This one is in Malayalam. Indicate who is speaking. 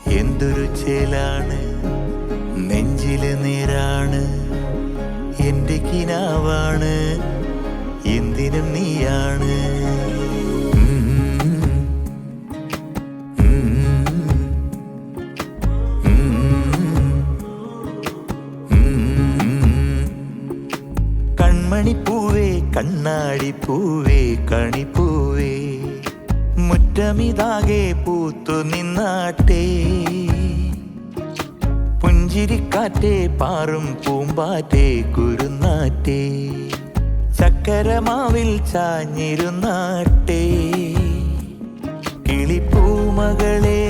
Speaker 1: എന്തൊരു ചേലാണ് നെഞ്ചില് നേരാണ് എന്റെ കിനാവാണ് എന്തിനും നീയാണ്. കൺമണിപ്പൂവേ കണ്ണാടിപ്പൂവേ കണിപ്പൂവേ മുറ്റമിതാകെ പൂത്തു നിന്നാട്ടെ. പുഞ്ചിരിക്കാറ്റേ പാറും പൂമ്പാറ്റേ കുരുന്നാറ്റേ ചക്കരമാവിൽ ചാഞ്ഞിരുന്നാട്ടെ. കിളിപ്പൂമകളെ